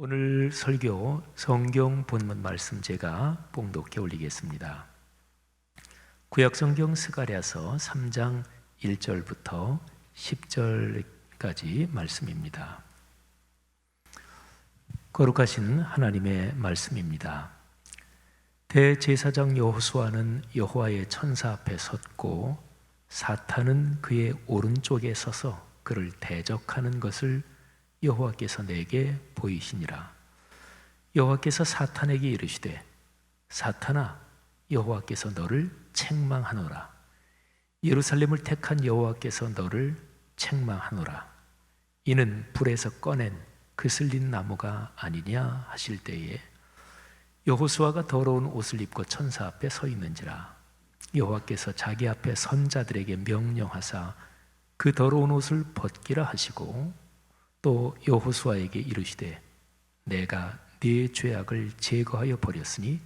오늘 설교 성경 본문 말씀 제가 봉독해 올리겠습니다. 구약성경 스가랴서 3장 1절부터 10절까지 말씀입니다. 거룩하신 하나님의 말씀입니다. 대제사장 여호수아는 여호와의 천사 앞에 섰고 사탄은 그의 오른쪽에 서서 그를 대적하는 것을 여호와께서 내게 보이시니라. 여호와께서 사탄에게 이르시되 사탄아, 여호와께서 너를 책망하노라. 예루살렘을 택한 여호와께서 너를 책망하노라. 이는 불에서 꺼낸 그슬린 나무가 아니냐 하실 때에 여호수아가 더러운 옷을 입고 천사 앞에 서 있는지라. 여호와께서 자기 앞에 선 자들에게 명령하사 그 더러운 옷을 벗기라 하시고 또 여호수아에게 이르시되 내가 네 죄악을 제거하여 버렸으니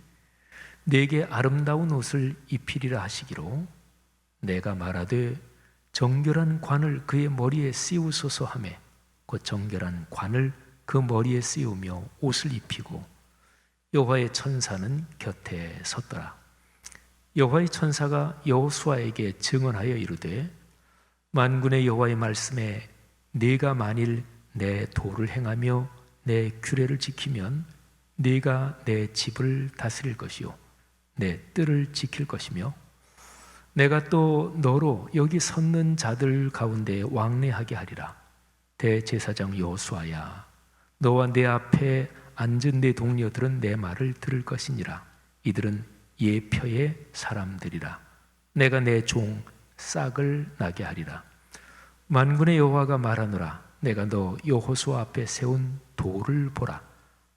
네게 아름다운 옷을 입히리라 하시기로 내가 말하되 정결한 관을 그의 머리에 씌우소서 하매 곧 정결한 관을 그 머리에 씌우며 옷을 입히고 여호와의 천사는 곁에 섰더라. 여호와의 천사가 여호수아에게 증언하여 이르되 만군의 여호와의 말씀에 네가 만일 내 도를 행하며 내 규례를 지키면 네가 내 집을 다스릴 것이요 내 뜰을 지킬 것이며 내가 또 너로 여기 섰는 자들 가운데 왕래하게 하리라. 대제사장 여호수아야, 너와 내 앞에 앉은 내 동료들은 내 말을 들을 것이니라. 이들은 예표의 사람들이라. 내가 내 종 싹을 나게 하리라. 만군의 여호와가 말하노라. 내가 너 여호수아 앞에 세운 돌을 보라.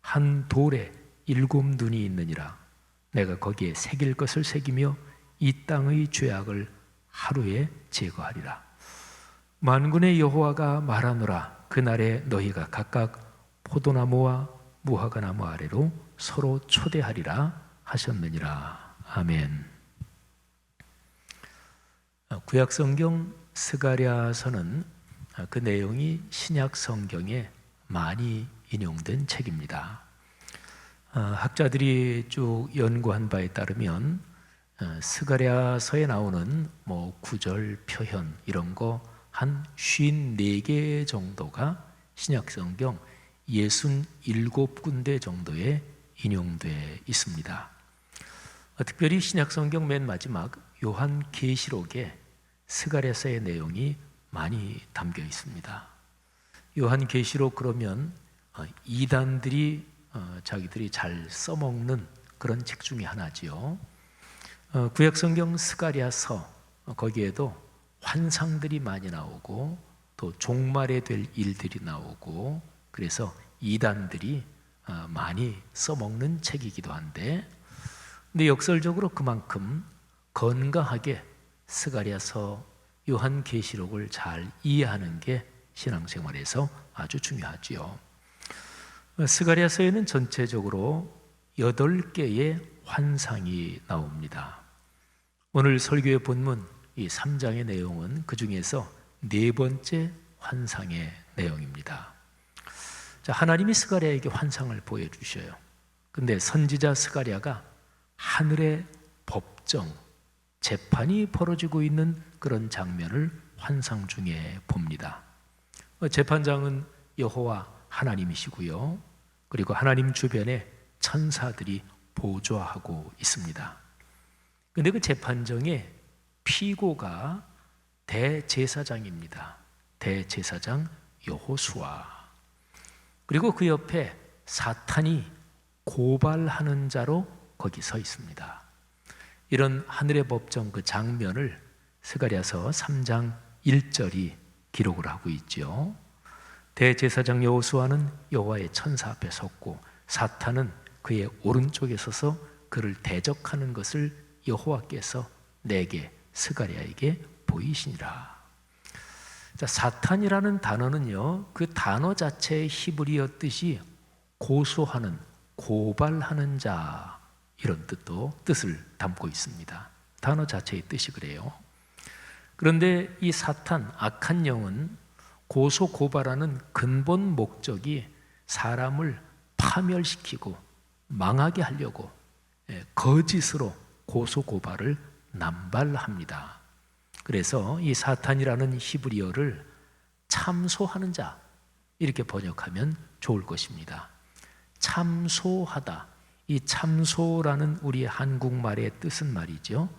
한 돌에 7 눈이 있느니라. 내가 거기에 새길 것을 새기며 이 땅의 죄악을 하루에 제거하리라. 만군의 여호와가 말하노라. 그날에 너희가 각각 포도나무와 무화과나무 아래로 서로 초대하리라 하셨느니라. 아멘. 구약성경 스가랴서는 그 내용이 신약 성경에 많이 인용된 책입니다. 학자들이 쭉 연구한 바에 따르면 스가랴서에 나오는 구절 표현 이런 거 한 54개 정도가 신약 성경 67군데 정도에 인용돼 있습니다. 특별히 신약 성경 맨 마지막 요한계시록에 스가랴서의 내용이 많이 담겨 있습니다. 요한계시록 그러면 이단들이 자기들이 잘 써먹는 그런 책 중에 하나지요. 구약성경 스가랴서 거기에도 환상들이 많이 나오고 또 종말에 될 일들이 나오고 그래서 이단들이 많이 써먹는 책이기도 한데 근데 역설적으로 그만큼 건강하게 스가랴서 요한계시록을 잘 이해하는 게 신앙생활에서 아주 중요하지요. 스가랴서에는 전체적으로 8개의 환상이 나옵니다. 오늘 설교의 본문 이 3장의 내용은 그 중에서 4번째 환상의 내용입니다. 자, 하나님이 스가랴에게 환상을 보여주셔요. 근데 선지자 스가랴가 하늘의 법정, 재판이 벌어지고 있는 그런 장면을 환상 중에 봅니다. 재판장은 여호와 하나님이시고요. 그리고 하나님 주변에 천사들이 보좌하고 있습니다. 근데 그 재판정에 피고가 대제사장입니다. 대제사장 여호수아. 그리고 그 옆에 사탄이 고발하는 자로 거기 서 있습니다. 이런 하늘의 법정 그 장면을 스가랴서 3장 1절이 기록을 하고 있죠. 대제사장 여호수아는 여호와의 천사 앞에 섰고 사탄은 그의 오른쪽에 서서 그를 대적하는 것을 여호와께서 내게 스가랴에게 보이시니라. 자, 사탄이라는 단어는요, 그 단어 자체의 히브리어 뜻이 고소하는, 고발하는 자 이런 뜻을 담고 있습니다. 단어 자체의 뜻이 그래요. 그런데 이 사탄, 악한 영은 고소 고발하는 근본 목적이 사람을 파멸시키고 망하게 하려고 거짓으로 고소고발을 남발합니다. 그래서 이 사탄이라는 히브리어를 참소하는 자 이렇게 번역하면 좋을 것입니다. 참소하다. 이 참소라는 우리 한국말의 뜻은 말이죠,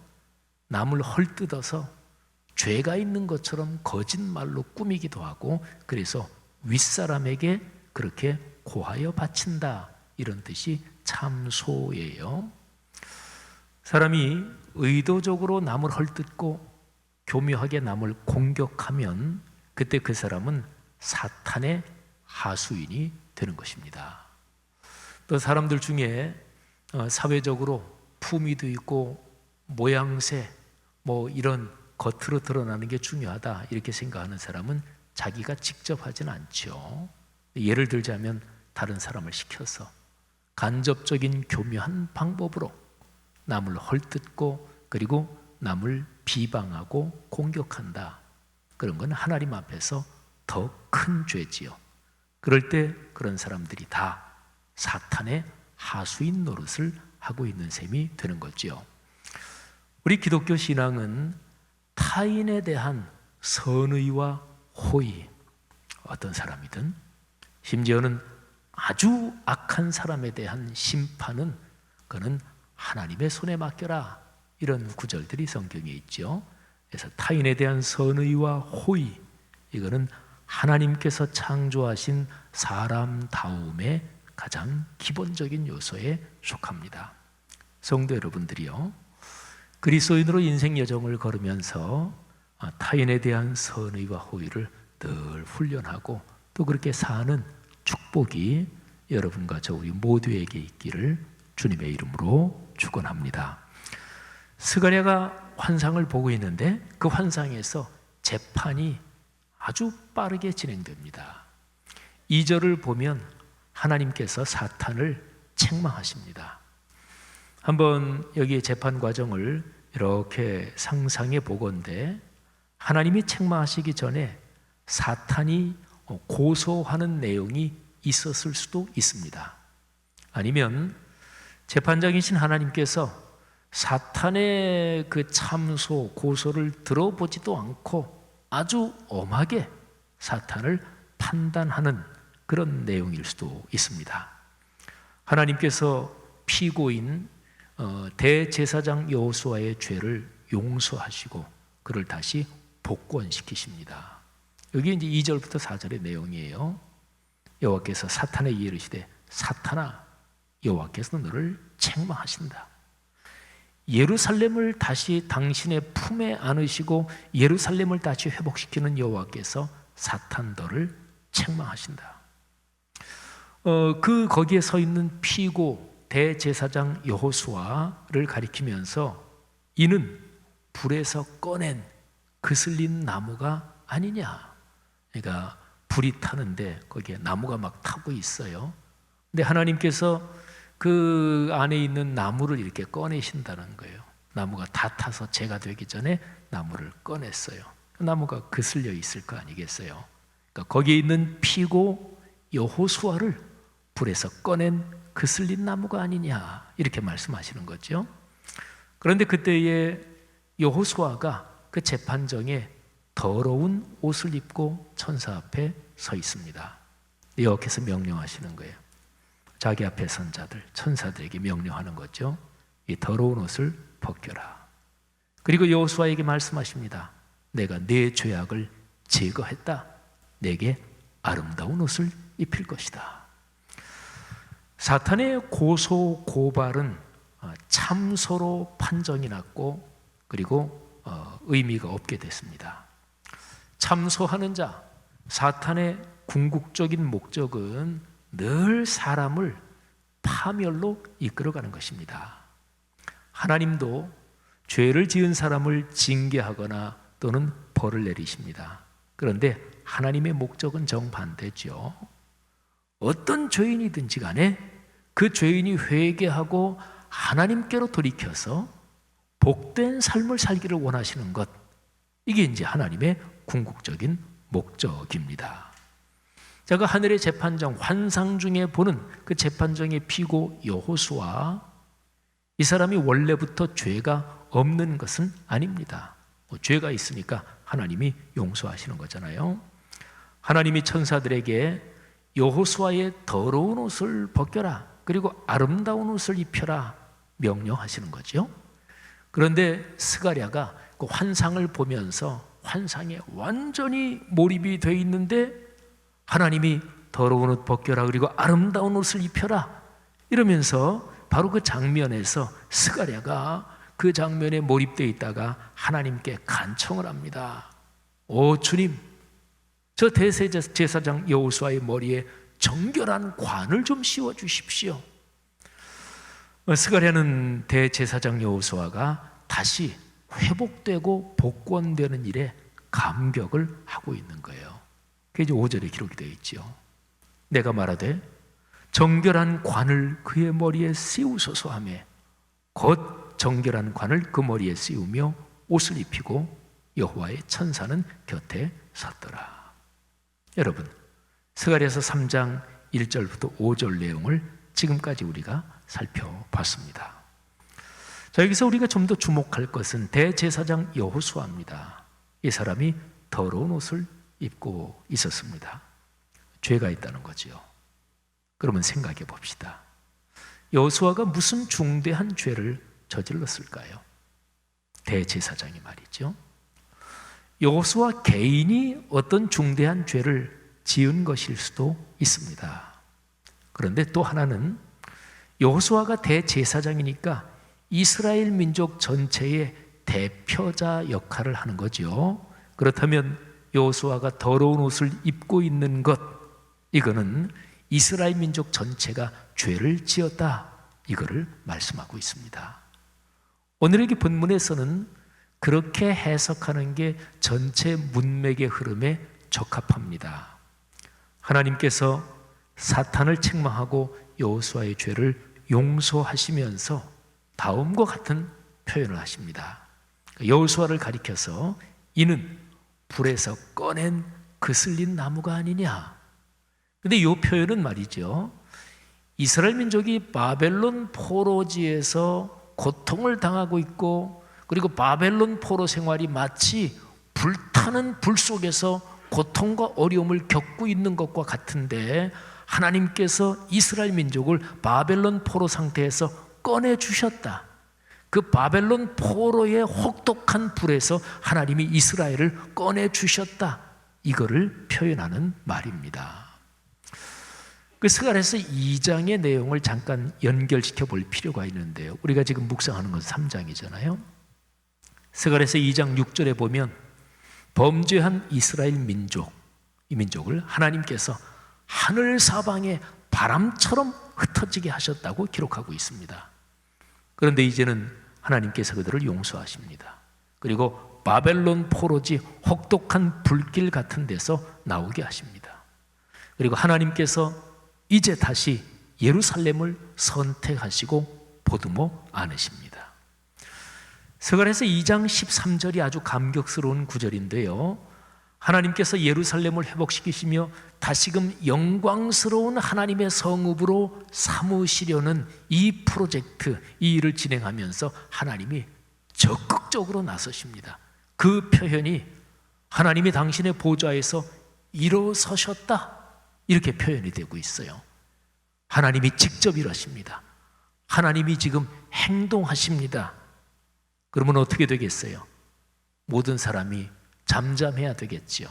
남을 헐뜯어서 죄가 있는 것처럼 거짓말로 꾸미기도 하고, 그래서 윗사람에게 그렇게 고하여 바친다, 이런 뜻이 참소예요. 사람이 의도적으로 남을 헐뜯고 교묘하게 남을 공격하면 그때 그 사람은 사탄의 하수인이 되는 것입니다. 또 사람들 중에 사회적으로 품위도 있고 모양새 이런 겉으로 드러나는 게 중요하다 이렇게 생각하는 사람은 자기가 직접 하진 않죠. 예를 들자면 다른 사람을 시켜서 간접적인 교묘한 방법으로 남을 헐뜯고 그리고 남을 비방하고 공격한다. 그런 건 하나님 앞에서 더 큰 죄지요. 그럴 때 그런 사람들이 다 사탄의 하수인 노릇을 하고 있는 셈이 되는 거죠. 우리 기독교 신앙은 타인에 대한 선의와 호의, 어떤 사람이든 심지어는 아주 악한 사람에 대한 심판은 그는 하나님의 손에 맡겨라, 이런 구절들이 성경에 있죠. 그래서 타인에 대한 선의와 호의, 이거는 하나님께서 창조하신 사람다움의 가장 기본적인 요소에 속합니다. 성도 여러분들이요, 그리스도인으로 인생 여정을 걸으면서 타인에 대한 선의와 호의를 늘 훈련하고 또 그렇게 사는 축복이 여러분과 저 우리 모두에게 있기를 주님의 이름으로 축원합니다. 스가랴가 환상을 보고 있는데 그 환상에서 재판이 아주 빠르게 진행됩니다. 2절을 보면 하나님께서 사탄을 책망하십니다. 한번 여기에 재판 과정을 이렇게 상상해 보건대 하나님이 책망하시기 전에 사탄이 고소하는 내용이 있었을 수도 있습니다. 아니면 재판장이신 하나님께서 사탄의 그 참소, 고소를 들어보지도 않고 아주 엄하게 사탄을 판단하는 그런 내용일 수도 있습니다. 하나님께서 피고인 대제사장 여호수아의 죄를 용서하시고 그를 다시 복권시키십니다. 여기 이제 2절부터 4절의 내용이에요. 여호와께서 사탄에게 이르시되 사탄아, 여호와께서 너를 책망하신다. 예루살렘을 다시 당신의 품에 안으시고 예루살렘을 다시 회복시키는 여호와께서 사탄들을 책망하신다. 거기에 서 있는 피고 대제사장 여호수아를 가리키면서 이는 불에서 꺼낸 그슬린 나무가 아니냐. 그러니까 불이 타는데 거기에 나무가 막 타고 있어요. 근데 하나님께서 그 안에 있는 나무를 이렇게 꺼내신다는 거예요. 나무가 다 타서 재가 되기 전에 나무를 꺼냈어요. 그 나무가 그슬려 있을 거 아니겠어요. 그러니까 거기에 있는 피고 여호수아를 불에서 꺼낸 그슬린 나무가 아니냐, 이렇게 말씀하시는 거죠. 그런데 그때에 여호수아가 그 재판정에 더러운 옷을 입고 천사 앞에 서 있습니다. 여호와께서 명령하시는 거예요. 자기 앞에 선 자들, 천사들에게 명령하는 거죠. 이 더러운 옷을 벗겨라. 그리고 여호수아에게 말씀하십니다. 내가 네 죄악을 제거했다. 내게 아름다운 옷을 입힐 것이다. 사탄의 고소 고발은 참소로 판정이 났고 그리고 의미가 없게 됐습니다. 참소하는 자, 사탄의 궁극적인 목적은 늘 사람을 파멸로 이끌어가는 것입니다. 하나님도 죄를 지은 사람을 징계하거나 또는 벌을 내리십니다. 그런데 하나님의 목적은 정반대죠. 어떤 죄인이든지 간에 그 죄인이 회개하고 하나님께로 돌이켜서 복된 삶을 살기를 원하시는 것, 이게 이제 하나님의 궁극적인 목적입니다. 자, 그 하늘의 재판장, 환상 중에 보는 그 재판장의 피고 여호수아, 이 사람이 원래부터 죄가 없는 것은 아닙니다. 죄가 있으니까 하나님이 용서하시는 거잖아요. 하나님이 천사들에게 여호수아의 더러운 옷을 벗겨라, 그리고 아름다운 옷을 입혀라 명령하시는 거죠. 그런데 스가랴가 그 환상을 보면서 환상에 완전히 몰입이 돼 있는데 하나님이 더러운 옷 벗겨라, 그리고 아름다운 옷을 입혀라 이러면서 바로 그 장면에서 스가랴가 그 장면에 몰입되어 있다가 하나님께 간청을 합니다. 오 주님, 저 대제사장 여호수아의 머리에 정결한 관을 좀 씌워 주십시오. 스가랴는 대제사장 여호수아가 다시 회복되고 복권되는 일에 감격을 하고 있는 거예요. 그게 이제 5절에 기록이 되어 있죠. 내가 말하되 정결한 관을 그의 머리에 씌우소서 하며 곧 정결한 관을 그 머리에 씌우며 옷을 입히고 여호와의 천사는 곁에 섰더라. 여러분, 스가랴서 3장 1절부터 5절 내용을 지금까지 우리가 살펴봤습니다. 자, 여기서 우리가 좀 더 주목할 것은 대제사장 여호수아입니다. 이 사람이 더러운 옷을 입고 있었습니다. 죄가 있다는 거지요. 그러면 생각해 봅시다. 여호수아가 무슨 중대한 죄를 저질렀을까요? 대제사장이 말이죠. 여호수아 개인이 어떤 중대한 죄를 지은 것일 수도 있습니다. 그런데 또 하나는 여호수아가 대제사장이니까 이스라엘 민족 전체의 대표자 역할을 하는 거죠. 그렇다면 여호수아가 더러운 옷을 입고 있는 것, 이거는 이스라엘 민족 전체가 죄를 지었다, 이거를 말씀하고 있습니다. 오늘의 본문에서는 그렇게 해석하는 게 전체 문맥의 흐름에 적합합니다. 하나님께서 사탄을 책망하고 여호수아의 죄를 용서하시면서 다음과 같은 표현을 하십니다. 여호수아를 가리켜서 이는 불에서 꺼낸 그슬린 나무가 아니냐. 근데 이 표현은 말이죠, 이스라엘 민족이 바벨론 포로지에서 고통을 당하고 있고, 그리고 바벨론 포로 생활이 마치 불타는 불 속에서 고통과 어려움을 겪고 있는 것과 같은데 하나님께서 이스라엘 민족을 바벨론 포로 상태에서 꺼내주셨다. 그 바벨론 포로의 혹독한 불에서 하나님이 이스라엘을 꺼내주셨다, 이거를 표현하는 말입니다. 그 스가랴서 2장의 내용을 잠깐 연결시켜 볼 필요가 있는데요, 우리가 지금 묵상하는 건 3장이잖아요. 스가랴서 2장 6절에 보면 범죄한 이스라엘 민족, 이 민족을 하나님께서 하늘 사방에 바람처럼 흩어지게 하셨다고 기록하고 있습니다. 그런데 이제는 하나님께서 그들을 용서하십니다. 그리고 바벨론 포로지 혹독한 불길 같은 데서 나오게 하십니다. 그리고 하나님께서 이제 다시 예루살렘을 선택하시고 보듬어 안으십니다. 스가랴서 2장 13절이 아주 감격스러운 구절인데요, 하나님께서 예루살렘을 회복시키시며 다시금 영광스러운 하나님의 성읍으로 삼으시려는 이 프로젝트, 이 일을 진행하면서 하나님이 적극적으로 나서십니다. 그 표현이 하나님이 당신의 보좌에서 일어서셨다, 이렇게 표현이 되고 있어요. 하나님이 직접 일하십니다. 하나님이 지금 행동하십니다. 그러면 어떻게 되겠어요? 모든 사람이 잠잠해야 되겠지요.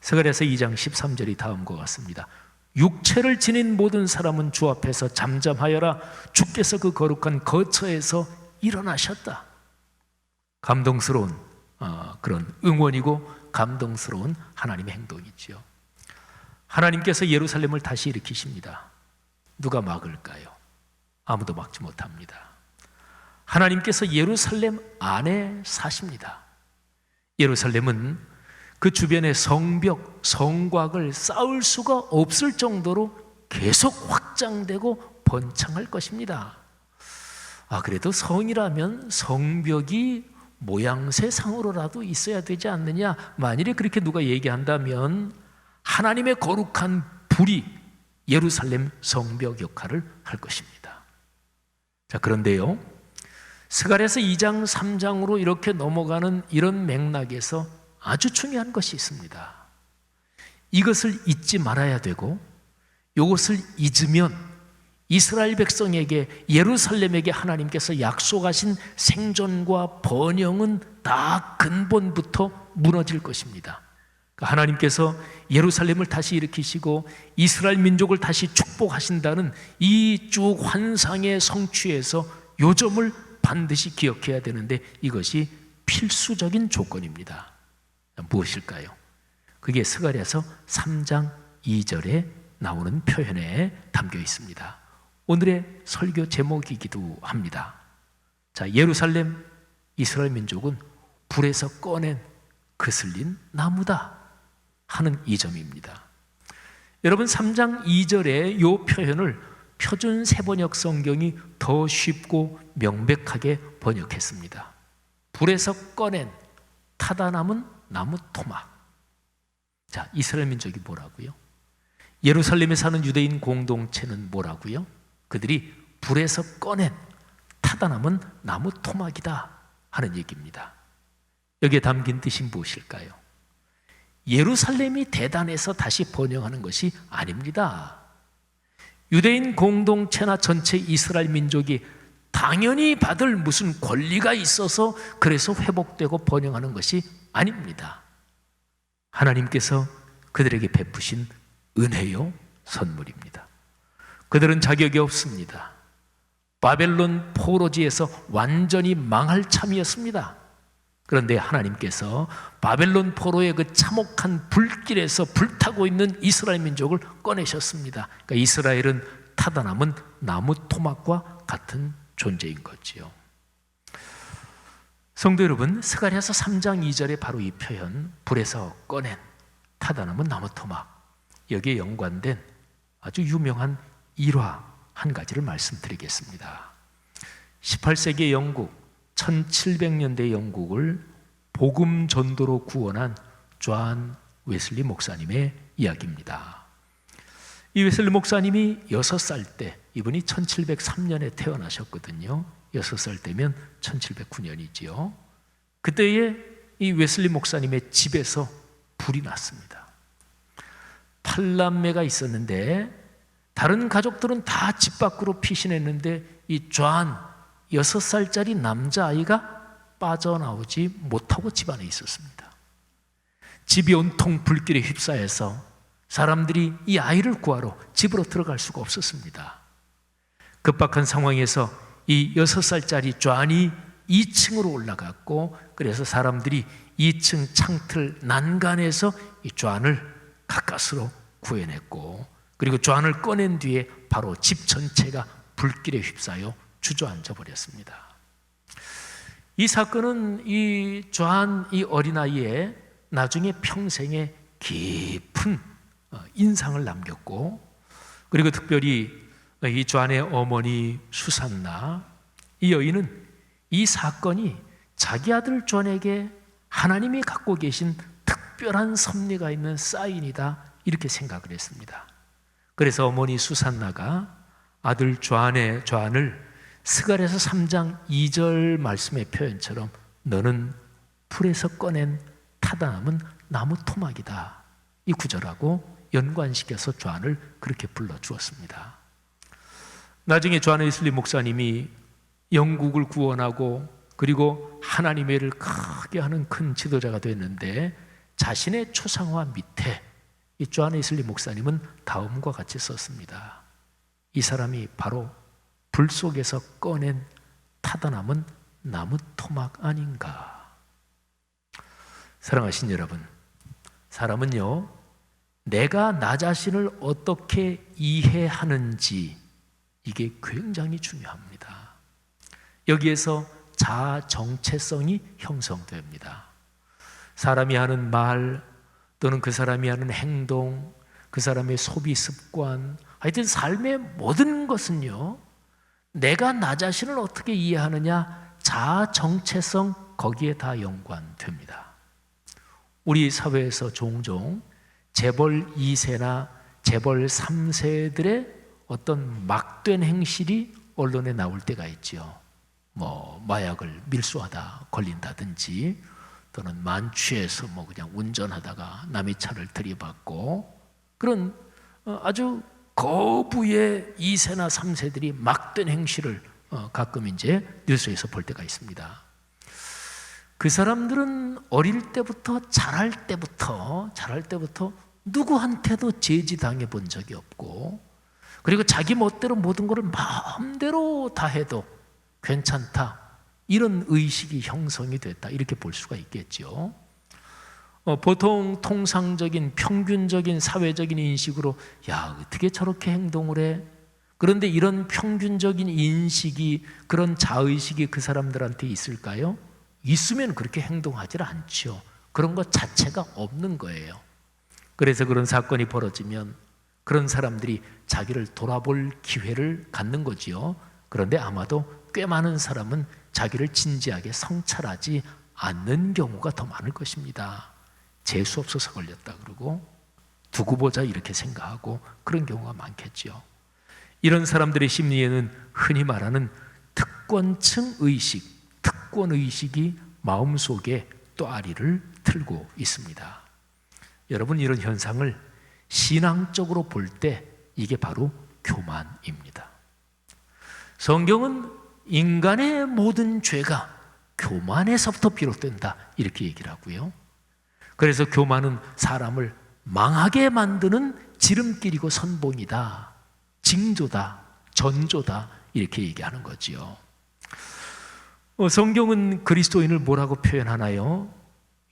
스가랴서 2장 13절이 다음과 같습니다. 육체를 지닌 모든 사람은 주 앞에서 잠잠하여라. 주께서 그 거룩한 거처에서 일어나셨다. 감동스러운 그런 응원이고 감동스러운 하나님의 행동이지요. 하나님께서 예루살렘을 다시 일으키십니다. 누가 막을까요? 아무도 막지 못합니다. 하나님께서 예루살렘 안에 사십니다. 예루살렘은 그 주변의 성벽, 성곽을 쌓을 수가 없을 정도로 계속 확장되고 번창할 것입니다. 그래도 성이라면 성벽이 모양새상으로라도 있어야 되지 않느냐, 만일에 그렇게 누가 얘기한다면 하나님의 거룩한 불이 예루살렘 성벽 역할을 할 것입니다. 자, 그런데요, 스가랴서 2장 3장으로 이렇게 넘어가는 이런 맥락에서 아주 중요한 것이 있습니다. 이것을 잊지 말아야 되고, 이것을 잊으면 이스라엘 백성에게, 예루살렘에게 하나님께서 약속하신 생존과 번영은 다 근본부터 무너질 것입니다. 하나님께서 예루살렘을 다시 일으키시고 이스라엘 민족을 다시 축복하신다는 이 쭉 환상의 성취에서 요점을 반드시 기억해야 되는데, 이것이 필수적인 조건입니다. 무엇일까요? 그게 스가랴서 3장 2절에 나오는 표현에 담겨 있습니다. 오늘의 설교 제목이기도 합니다. 자, 예루살렘, 이스라엘 민족은 불에서 꺼낸 그슬린 나무다 하는 이 점입니다. 여러분, 3장 2절의 이 표현을 표준 세번역 성경이 더 쉽고 명백하게 번역했습니다. 불에서 꺼낸 타다 남은 나무 토막. 자, 이스라엘 민족이 뭐라고요? 예루살렘에 사는 유대인 공동체는 뭐라고요? 그들이 불에서 꺼낸 타다 남은 나무 토막이다 하는 얘기입니다. 여기에 담긴 뜻이 무엇일까요? 예루살렘이 대단해서 다시 번영하는 것이 아닙니다. 유대인 공동체나 전체 이스라엘 민족이 당연히 받을 무슨 권리가 있어서 그래서 회복되고 번영하는 것이 아닙니다. 하나님께서 그들에게 베푸신 은혜요 선물입니다. 그들은 자격이 없습니다. 바벨론 포로지에서 완전히 망할 참이었습니다. 그런데 하나님께서 바벨론 포로의 그 참혹한 불길에서 불타고 있는 이스라엘 민족을 꺼내셨습니다. 그러니까 이스라엘은 타다 남은 나무 토막과 같은 존재인 거지요. 성도 여러분, 스가랴서 3장 2절에 바로 이 표현, 불에서 꺼낸 타다 남은 나무 토막, 여기에 연관된 아주 유명한 일화 한 가지를 말씀드리겠습니다. 18세기 영국, 1700년대 영국을 복음 전도로 구원한 존 웨슬리 목사님의 이야기입니다. 이 웨슬리 목사님이 6살 때, 이분이 1703년에 태어나셨거든요. 6살 때면 1709년이지요. 그때에 이 웨슬리 목사님의 집에서 불이 났습니다. 8남매가 있었는데 다른 가족들은 다 집 밖으로 피신했는데 이 존 6살짜리 남자아이가 빠져나오지 못하고 집 안에 있었습니다. 집이 온통 불길에 휩싸여서 사람들이 이 아이를 구하러 집으로 들어갈 수가 없었습니다. 급박한 상황에서 이 6살짜리 존이 2층으로 올라갔고, 그래서 사람들이 2층 창틀 난간에서 이 존을 가까스로 구해냈고, 그리고 존을 꺼낸 뒤에 바로 집 전체가 불길에 휩싸여 주저앉아 버렸습니다. 이 사건은 이 존, 이 어린아이의 나중에 평생에 깊은 인상을 남겼고, 그리고 특별히 이 존의 어머니 수산나, 이 여인은 이 사건이 자기 아들 존에게 하나님이 갖고 계신 특별한 섭리가 있는 사인이다, 이렇게 생각을 했습니다. 그래서 어머니 수산나가 아들 존을 스가랴서 3장 2절 말씀의 표현처럼 너는 불에서 꺼낸 타다 남은 나무 토막이다, 이 구절하고 연관시켜서 존을 그렇게 불러주었습니다. 나중에 존 웨슬리 목사님이 영국을 구원하고 그리고 하나님의 일을 크게 하는 큰 지도자가 됐는데, 자신의 초상화 밑에 이 존 웨슬리 목사님은 다음과 같이 썼습니다. 이 사람이 바로 불 속에서 꺼낸 타다 남은 나무 토막 아닌가. 사랑하신 여러분, 사람은요, 내가 나 자신을 어떻게 이해하는지, 이게 굉장히 중요합니다. 여기에서 자아 정체성이 형성됩니다. 사람이 하는 말, 또는 그 사람이 하는 행동, 그 사람의 소비 습관, 하여튼 삶의 모든 것은요, 내가 나 자신을 어떻게 이해하느냐, 자아 정체성, 거기에 다 연관됩니다. 우리 사회에서 종종 재벌 2세나 재벌 3세들의 어떤 막된 행실이 언론에 나올 때가 있죠. 뭐 마약을 밀수하다 걸린다든지, 또는 만취해서 뭐 그냥 운전하다가 남의 차를 들이받고, 그런 아주 거부의 2세나 3세들이 막된 행실을 가끔 이제 뉴스에서 볼 때가 있습니다. 그 사람들은 어릴 때부터 자랄 때부터 누구한테도 제지당해 본 적이 없고, 그리고 자기 멋대로 모든 것을 마음대로 다 해도 괜찮다, 이런 의식이 형성이 됐다, 이렇게 볼 수가 있겠죠. 보통 통상적인 평균적인 사회적인 인식으로 야, 어떻게 저렇게 행동을 해? 그런데 이런 평균적인 인식이, 그런 자의식이 그 사람들한테 있을까요? 있으면 그렇게 행동하지 않죠. 그런 것 자체가 없는 거예요. 그래서 그런 사건이 벌어지면 그런 사람들이 자기를 돌아볼 기회를 갖는 거지요. 그런데 아마도 꽤 많은 사람은 자기를 진지하게 성찰하지 않는 경우가 더 많을 것입니다. 재수 없어서 걸렸다 그러고, 두고 보자 이렇게 생각하고, 그런 경우가 많겠죠. 이런 사람들의 심리에는 흔히 말하는 특권층 의식, 특권 의식이 마음속에 또아리를 틀고 있습니다. 여러분, 이런 현상을 신앙적으로 볼 때 이게 바로 교만입니다. 성경은 인간의 모든 죄가 교만에서부터 비롯된다, 이렇게 얘기를 하고요. 그래서 교만은 사람을 망하게 만드는 지름길이고 선봉이다, 징조다, 전조다, 이렇게 얘기하는 거지요. 성경은 그리스도인을 뭐라고 표현하나요?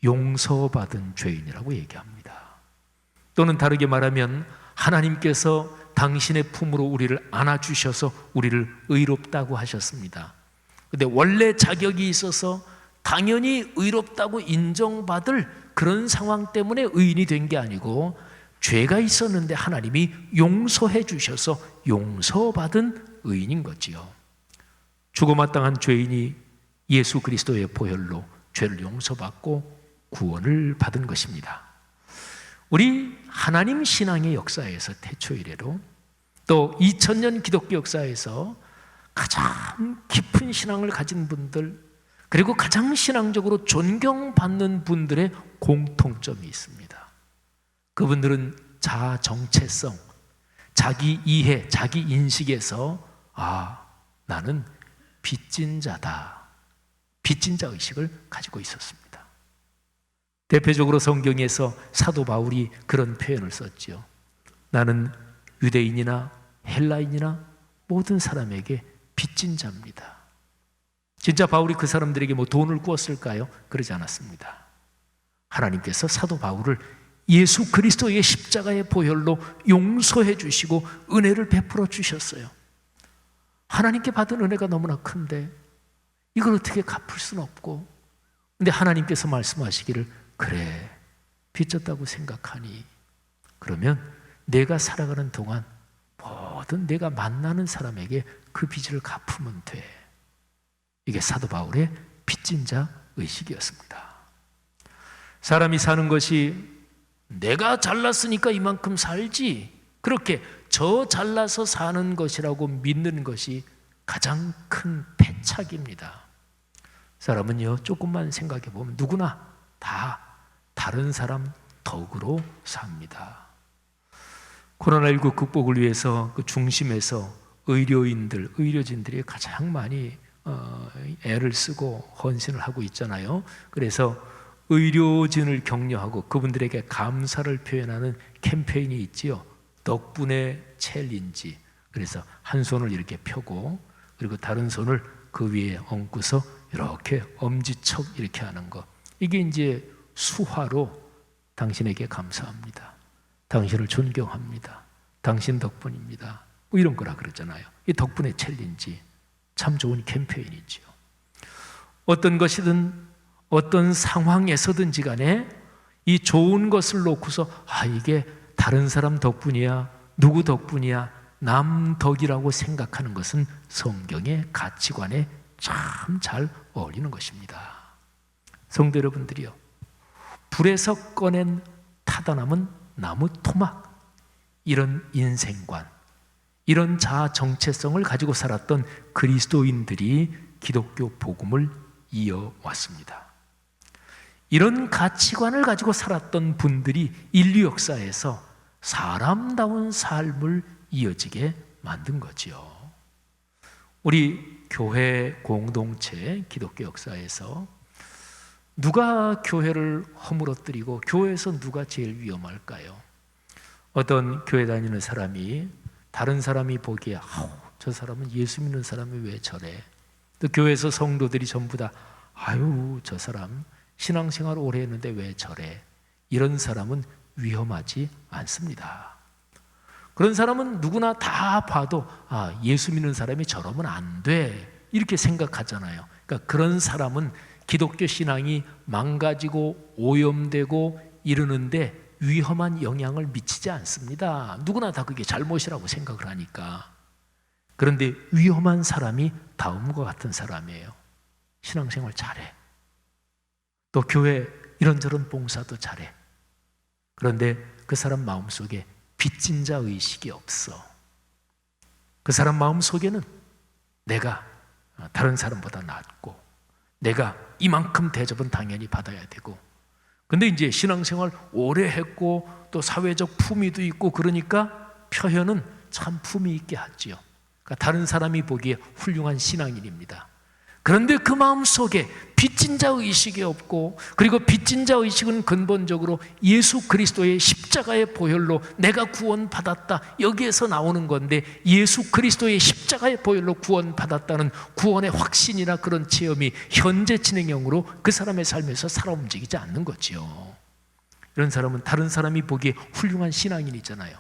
용서받은 죄인이라고 얘기합니다. 또는 다르게 말하면 하나님께서 당신의 품으로 우리를 안아주셔서 우리를 의롭다고 하셨습니다. 근데 원래 자격이 있어서 당연히 의롭다고 인정받을 그런 상황 때문에 의인이 된 게 아니고, 죄가 있었는데 하나님이 용서해 주셔서 용서받은 의인인 거지요. 죽어마땅한 죄인이 예수 그리스도의 보혈로 죄를 용서받고 구원을 받은 것입니다. 우리 하나님 신앙의 역사에서 태초 이래로, 또 2000년 기독교 역사에서 가장 깊은 신앙을 가진 분들, 그리고 가장 신앙적으로 존경받는 분들의 공통점이 있습니다. 그분들은 자아 정체성, 자기 이해, 자기 인식에서 나는 빚진 자다, 빚진 자 의식을 가지고 있었습니다. 대표적으로 성경에서 사도 바울이 그런 표현을 썼죠. 나는 유대인이나 헬라인이나 모든 사람에게 빚진 자입니다. 진짜 바울이 그 사람들에게 뭐 돈을 꾸었을까요? 그러지 않았습니다. 하나님께서 사도 바울을 예수 그리스도의 십자가의 보혈로 용서해 주시고 은혜를 베풀어 주셨어요. 하나님께 받은 은혜가 너무나 큰데 이걸 어떻게 갚을 수는 없고, 근데 하나님께서 말씀하시기를, 그래, 빚졌다고 생각하니 그러면 내가 살아가는 동안 모든 내가 만나는 사람에게 그 빚을 갚으면 돼. 이게 사도 바울의 빚진 자 의식이었습니다. 사람이 사는 것이 내가 잘났으니까 이만큼 살지, 그렇게 저 잘나서 사는 것이라고 믿는 것이 가장 큰 패착입니다. 사람은요, 조금만 생각해 보면 누구나 다 다른 사람 덕으로 삽니다. 코로나19 극복을 위해서 그 중심에서 의료진들이 가장 많이 애를 쓰고 헌신을 하고 있잖아요. 그래서 의료진을 격려하고 그분들에게 감사를 표현하는 캠페인이 있지요. 덕분에 챌린지. 그래서 한 손을 이렇게 펴고, 그리고 다른 손을 그 위에 얹고서 이렇게 엄지척 이렇게 하는 거. 이게 이제 수화로 당신에게 감사합니다, 당신을 존경합니다, 당신 덕분입니다, 뭐 이런 거라 그러잖아요. 이 덕분에 챌린지, 참 좋은 캠페인이지요. 어떤 것이든 어떤 상황에서든지 간에 이 좋은 것을 놓고서 이게 다른 사람 덕분이야, 누구 덕분이야, 남 덕이라고 생각하는 것은 성경의 가치관에 참 잘 어울리는 것입니다. 성도 여러분들이요, 불에서 꺼낸 타다남은 나무 토막, 이런 인생관, 이런 자아 정체성을 가지고 살았던 그리스도인들이 기독교 복음을 이어왔습니다. 이런 가치관을 가지고 살았던 분들이 인류 역사에서 사람다운 삶을 이어지게 만든 거지요. 우리 교회 공동체 기독교 역사에서 누가 교회를 허물어뜨리고 교회에서 누가 제일 위험할까요? 어떤 교회 다니는 사람이 다른 사람이 보기에 아우, 저 사람은 예수 믿는 사람이 왜 저래? 또 교회에서 성도들이 전부 다 아유, 저 사람 신앙생활 오래 했는데 왜 저래? 이런 사람은 위험하지 않습니다. 그런 사람은 누구나 다 봐도 아, 예수 믿는 사람이 저러면 안 돼, 이렇게 생각하잖아요. 그러니까 그런 사람은 기독교 신앙이 망가지고 오염되고 이러는데 위험한 영향을 미치지 않습니다. 누구나 다 그게 잘못이라고 생각을 하니까. 그런데 위험한 사람이 다음과 같은 사람이에요. 신앙생활 잘해. 또 교회 이런저런 봉사도 잘해. 그런데 그 사람 마음속에 빚진 자 의식이 없어. 그 사람 마음속에는 내가 다른 사람보다 낫고 내가 이만큼 대접은 당연히 받아야 되고, 근데 이제 신앙생활 오래 했고 또 사회적 품위도 있고 그러니까 표현은 참 품위 있게 하지요. 그러니까 다른 사람이 보기에 훌륭한 신앙인입니다. 그런데 그 마음속에 빚진 자 의식이 없고, 그리고 빚진 자 의식은 근본적으로 예수 그리스도의 십자가의 보혈로 내가 구원받았다, 여기에서 나오는 건데, 예수 그리스도의 십자가의 보혈로 구원받았다는 구원의 확신이나 그런 체험이 현재 진행형으로 그 사람의 삶에서 살아 움직이지 않는 거지요. 이런 사람은 다른 사람이 보기에 훌륭한 신앙인이잖아요.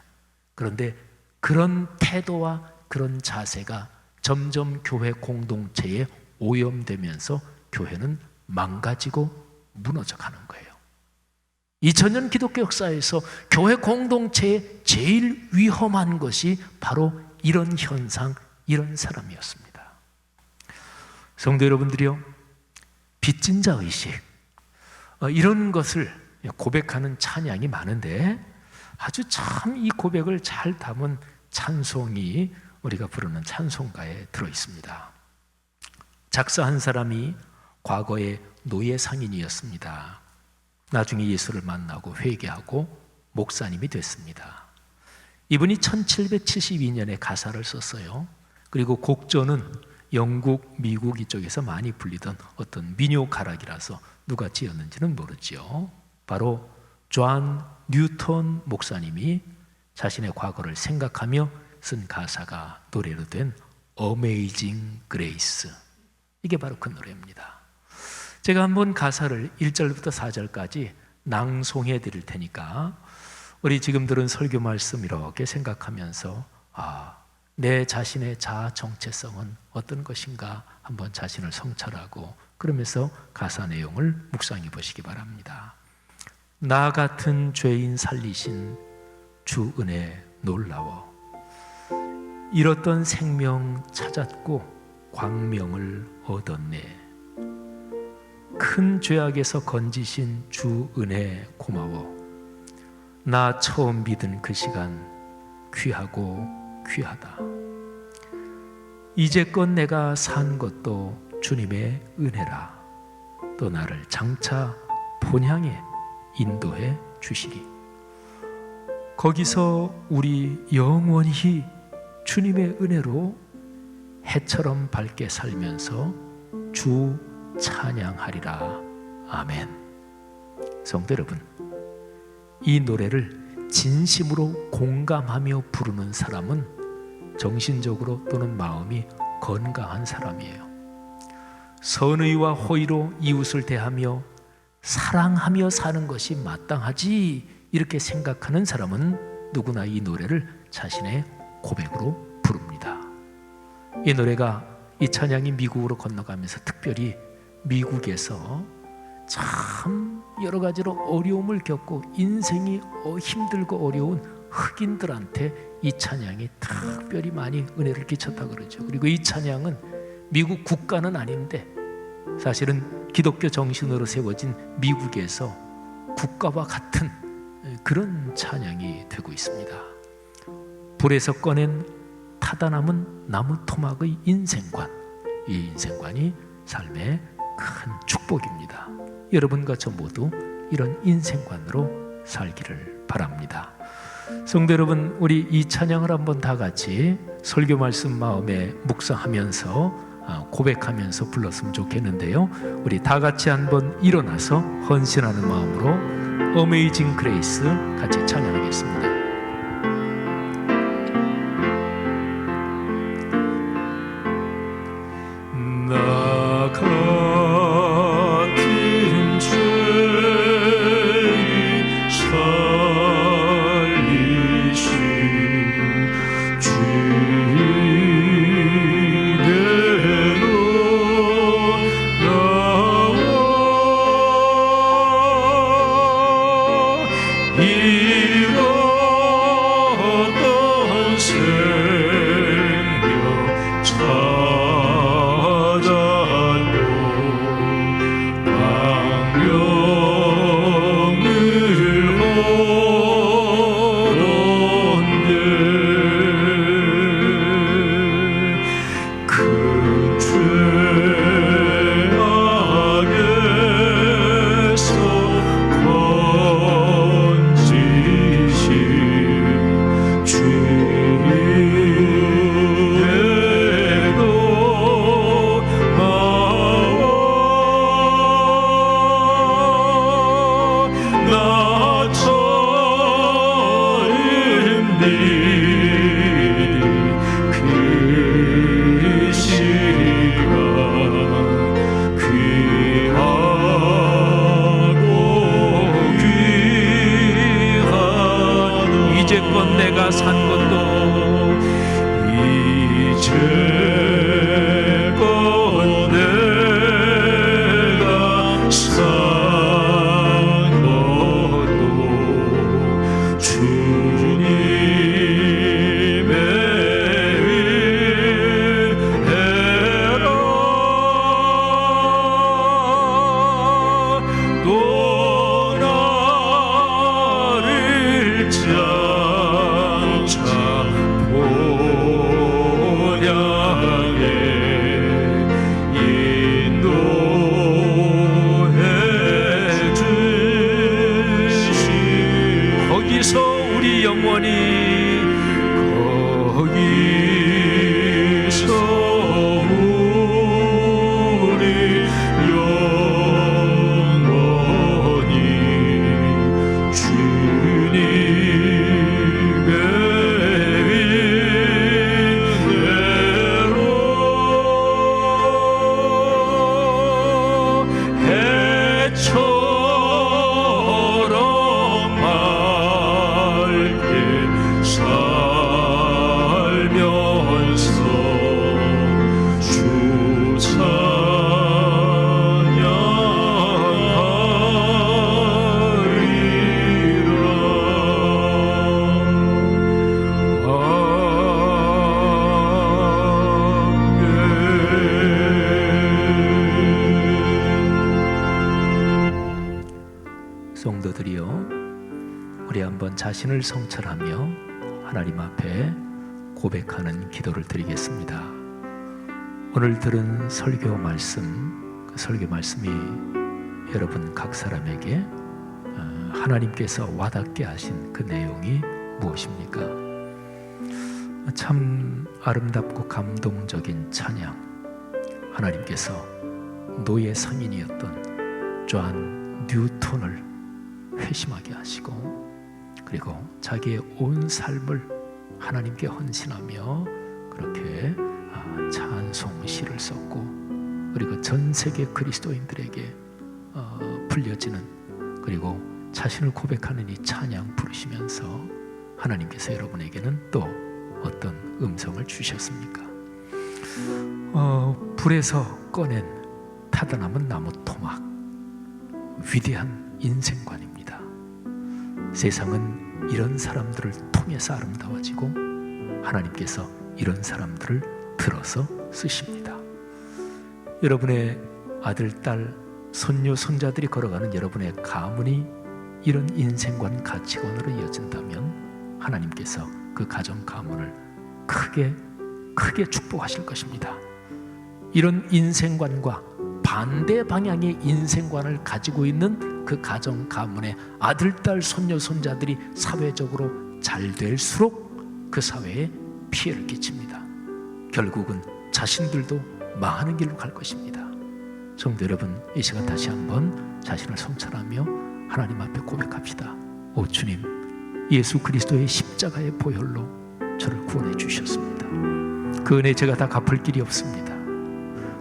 그런데 그런 태도와 그런 자세가 점점 교회 공동체에 오염되면서 교회는 망가지고 무너져 가는 거예요. 2000년 기독교 역사에서 교회 공동체에 제일 위험한 것이 바로 이런 현상, 이런 사람이었습니다. 성도 여러분들이요, 빚진 자 의식, 이런 것을 고백하는 찬양이 많은데 아주 참 이 고백을 잘 담은 찬송이 우리가 부르는 찬송가에 들어 있습니다. 작사한 사람이 과거에 노예 상인이었습니다. 나중에 예수를 만나고 회개하고 목사님이 됐습니다. 이분이 1772년에 가사를 썼어요. 그리고 곡조는 영국, 미국 이쪽에서 많이 불리던 어떤 민요 가락이라서 누가 지었는지는 모르지요. 바로 존 뉴턴 목사님이 자신의 과거를 생각하며 쓴 가사가 노래로 된 Amazing Grace, 이게 바로 그 노래입니다. 제가 한번 가사를 1절부터 4절까지 낭송해 드릴 테니까 우리 지금 들은 설교 말씀 이렇게 생각하면서 내 자신의 자아 정체성은 어떤 것인가 한번 자신을 성찰하고 그러면서 가사 내용을 묵상해 보시기 바랍니다. 나 같은 죄인 살리신 주 은혜 놀라워, 잃었던 생명 찾았고 광명을 얻었네. 큰 죄악에서 건지신 주 은혜 고마워. 나 처음 믿은 그 시간 귀하고 귀하다. 이제껏 내가 산 것도 주님의 은혜라. 또 나를 장차 본향에 인도해 주시리. 거기서 우리 영원히 주님의 은혜로 해처럼 밝게 살면서 주 찬양하리라. 아멘. 성도 여러분, 이 노래를 진심으로 공감하며 부르는 사람은 정신적으로 또는 마음이 건강한 사람이에요. 선의와 호의로 이웃을 대하며 사랑하며 사는 것이 마땅하지, 이렇게 생각하는 사람은 누구나 이 노래를 자신의 고백으로 부릅니다. 이 노래가, 이 찬양이 미국으로 건너가면서 특별히 미국에서 참 여러 가지로 어려움을 겪고 인생이 힘들고 어려운 흑인들한테 이 찬양이 특별히 많이 은혜를 끼쳤다 그러죠. 그리고 이 찬양은 미국 국가는 아닌데 사실은 기독교 정신으로 세워진 미국에서 국가와 같은 그런 찬양이 되고 있습니다. 불에서 꺼낸 타다 남은 나무 토막의 인생관, 이 인생관이 삶의 큰 축복입니다. 여러분과 저 모두 이런 인생관으로 살기를 바랍니다. 성도 여러분, 우리 이 찬양을 한번 다 같이 설교 말씀 마음에 묵상하면서 고백하면서 불렀으면 좋겠는데요. 우리 다 같이 한번 일어나서 헌신하는 마음으로 Amazing Grace 같이 찬양하겠습니다. 나 같은 죄인 살리신 주님께로 나와 잃었던 생명 이제껏 내가 산 것도 이제껏 내가 산 것도 주님의 은혜라. 또 나를 우리 영원히 거기서 우리 영원히 주님의 은혜로 해처럼 살면서 주 찬양하리라. 성도들이여, 우리 한번 자신을 성찰하며 하나님 앞에 고백하는 기도를 드리겠습니다. 오늘 들은 설교 말씀, 그 설교 말씀이 여러분 각 사람에게 하나님께서 와닿게 하신 그 내용이 무엇입니까? 참 아름답고 감동적인 찬양, 하나님께서 노예 상인이었던 존 뉴턴을 회심하게 하시고, 그리고 자기의 온 삶을 하나님께 헌신하며 그렇게 찬송시를 썼고, 그리고 전 세계 그리스도인들에게 불려지는, 그리고 자신을 고백하는 이 찬양 부르시면서 하나님께서 여러분에게는 또 어떤 음성을 주셨습니까? 불에서 꺼낸 타다 남은 나무 토막, 위대한 인생관입니다. 세상은 이런 사람들을 통해서 아름다워지고 하나님께서 이런 사람들을 들어서 쓰십니다. 여러분의 아들, 딸, 손녀, 손자들이 걸어가는 여러분의 가문이 이런 인생관 가치관으로 이어진다면 하나님께서 그 가정 가문을 크게 축복하실 것입니다. 이런 인생관과 반대 방향의 인생관을 가지고 있는 그 가정 가문의 아들, 딸, 손녀, 손자들이 사회적으로 잘 될수록 그 사회에 피해를 끼칩니다. 결국은 자신들도 망하는 길로 갈 것입니다. 성도 여러분, 이 시간 다시 한번 자신을 성찰하며 하나님 앞에 고백합시다. 오 주님, 예수 그리스도의 십자가의 보혈로 저를 구원해 주셨습니다. 그 은혜 제가 다 갚을 길이 없습니다.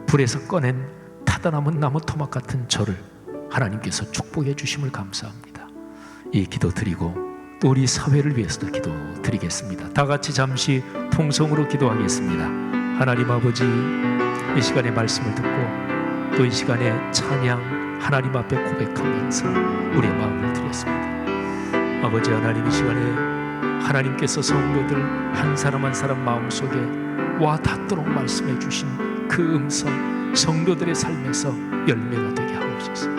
불에서 꺼낸 타다남은 나무 토막 같은 저를 하나님께서 축복해 주심을 감사합니다. 이 기도 드리고 또 우리 사회를 위해서도 기도 드리겠습니다. 다 같이 잠시 통성으로 기도하겠습니다. 하나님 아버지, 이 시간에 말씀을 듣고 또 이 시간에 찬양 하나님 앞에 고백하면서 우리의 마음을 드렸습니다. 아버지 하나님, 이 시간에 하나님께서 성도들 한 사람 한 사람 마음속에 와 닿도록 말씀해 주신 그 음성, 성도들의 삶에서 열매가 되게 하옵소서.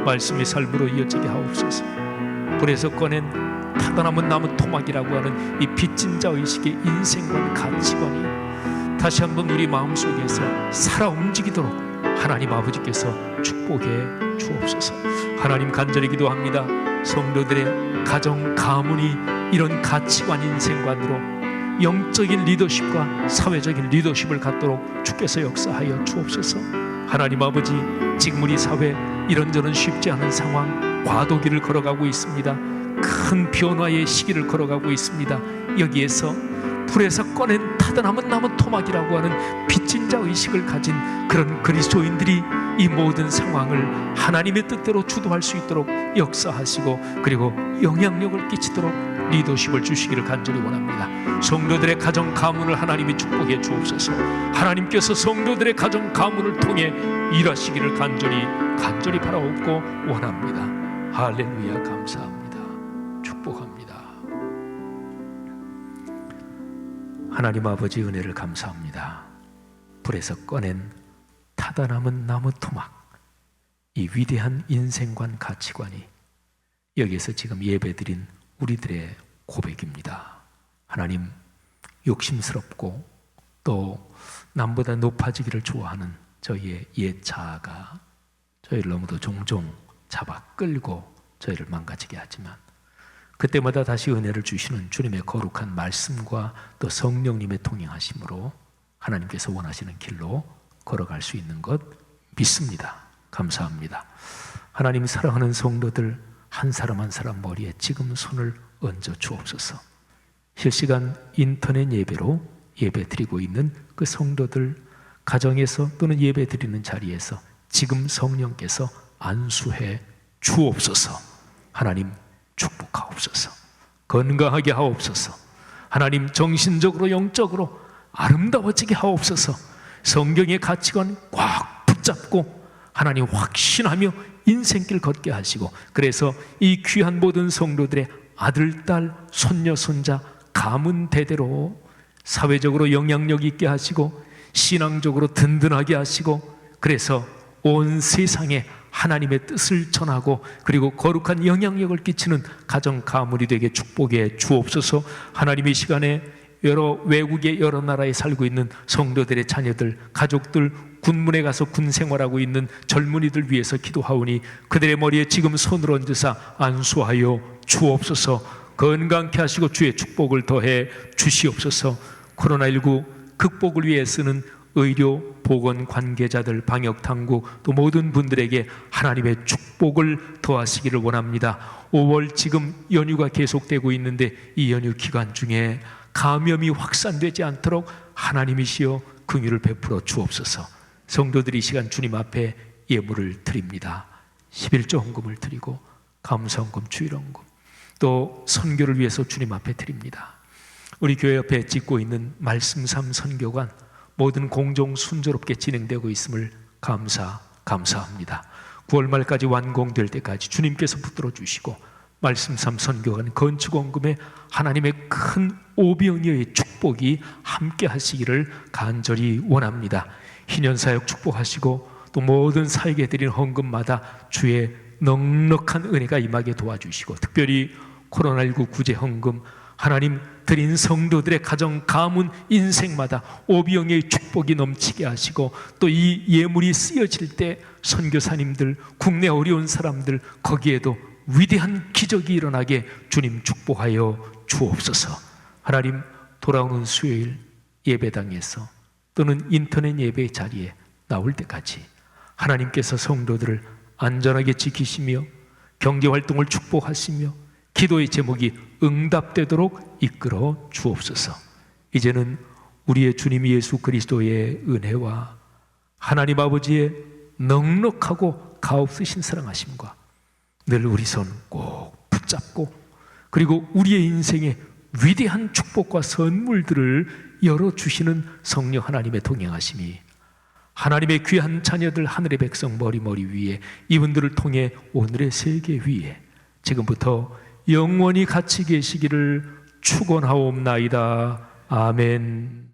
말씀이 삶으로 이어지게 하옵소서. 불에서 꺼낸 타다남은 나무 토막이라고 하는 이 빚진 자 의식의 인생관 가치관이 다시 한번 우리 마음속에서 살아 움직이도록 하나님 아버지께서 축복해 주옵소서. 하나님, 간절히 기도합니다. 성도들의 가정 가문이 이런 가치관 인생관으로 영적인 리더십과 사회적인 리더십을 갖도록 주께서 역사하여 주옵소서. 하나님 아버지, 지금 우리 사회 이런저런 쉽지 않은 상황, 과도기를 걸어가고 있습니다. 큰 변화의 시기를 걸어가고 있습니다. 여기에서 불에서 꺼낸 타다남은 나무 토막이라고 하는 빚진 자 의식을 가진 그런 그리스도인들이 이 모든 상황을 하나님의 뜻대로 주도할 수 있도록 역사하시고 그리고 영향력을 끼치도록 리더십을 주시기를 간절히 원합니다. 성도들의 가정 가문을 하나님이 축복해 주옵소서. 하나님께서 성도들의 가정 가문을 통해 일하시기를 간절히 바라옵고 원합니다. 할렐루야, 감사합니다. 축복합니다. 하나님 아버지, 은혜를 감사합니다. 불에서 꺼낸 타다남은 나무 토막, 이 위대한 인생관 가치관이 여기에서 지금 예배드린 우리들의 고백입니다. 하나님, 욕심스럽고 또 남보다 높아지기를 좋아하는 저희의 옛 자아가 저희를 너무도 종종 잡아 끌고 저희를 망가지게 하지만 그때마다 다시 은혜를 주시는 주님의 거룩한 말씀과 또 성령님의 통행하심으로 하나님께서 원하시는 길로 걸어갈 수 있는 것 믿습니다. 감사합니다. 하나님, 사랑하는 성도들 한 사람 한 사람 머리에 지금 손을 얹어 주옵소서. 실시간 인터넷 예배로 예배 드리고 있는 그 성도들 가정에서 또는 예배 드리는 자리에서 지금 성령께서 안수해 주옵소서. 하나님, 축복하옵소서. 건강하게 하옵소서. 하나님, 정신적으로 영적으로 아름다워지게 하옵소서. 성경의 가치관 꽉 붙잡고 하나님 확신하며 인생길 걷게 하시고 그래서 이 귀한 모든 성도들의 아들, 딸, 손녀, 손자 가문 대대로 사회적으로 영향력 있게 하시고 신앙적으로 든든하게 하시고 그래서 온 세상에 하나님의 뜻을 전하고 그리고 거룩한 영향력을 끼치는 가정 가문이 되게 축복해 주옵소서. 하나님의 시간에 여러 외국의 여러 나라에 살고 있는 성도들의 자녀들, 가족들, 군문에 가서 군 생활하고 있는 젊은이들 위해서 기도하오니 그들의 머리에 지금 손을 얹으사 안수하여 주옵소서. 건강케 하시고 주의 축복을 더해 주시옵소서. 코로나19 극복을 위해 쓰는 의료, 보건 관계자들, 방역당국 또 모든 분들에게 하나님의 축복을 더하시기를 원합니다. 5월 지금 연휴가 계속되고 있는데 이 연휴 기간 중에 감염이 확산되지 않도록 하나님이시여 긍휼을 베풀어 주옵소서. 성도들이 이 시간 주님 앞에 예물을 드립니다. 11조 헌금을 드리고 감사헌금, 주일헌금 또 선교를 위해서 주님 앞에 드립니다. 우리 교회 옆에 짓고 있는 말씀 삼 선교관 모든 공정 순조롭게 진행되고 있음을 감사합니다. 9월 말까지 완공될 때까지 주님께서 붙들어 주시고 말씀 삼 선교관 건축원금에 하나님의 큰 오병이어의 축복이 함께 하시기를 간절히 원합니다. 희년사역 축복하시고 또 모든 사역에 드린 헌금마다 주의 넉넉한 은혜가 임하게 도와주시고, 특별히 코로나19 구제 헌금 하나님 드린 성도들의 가정, 가문, 인생마다 오병의 축복이 넘치게 하시고, 또 이 예물이 쓰여질 때 선교사님들, 국내 어려운 사람들, 거기에도 위대한 기적이 일어나게 주님 축복하여 주옵소서. 하나님, 돌아오는 수요일 예배당에서 또는 인터넷 예배 자리에 나올 때까지 하나님께서 성도들을 안전하게 지키시며 경제활동을 축복하시며 기도의 제목이 응답되도록 이끌어 주옵소서. 이제는 우리의 주님 예수 그리스도의 은혜와 하나님 아버지의 넉넉하고 가없으신 사랑하심과 늘 우리 손 꼭 붙잡고, 그리고 우리의 인생에 위대한 축복과 선물들을 열어주시는 성령 하나님의 동행하심이 하나님의 귀한 자녀들, 하늘의 백성 머리 위에, 이분들을 통해 오늘의 세계 위에 지금부터 영원히 같이 계시기를 축원하옵나이다. 아멘.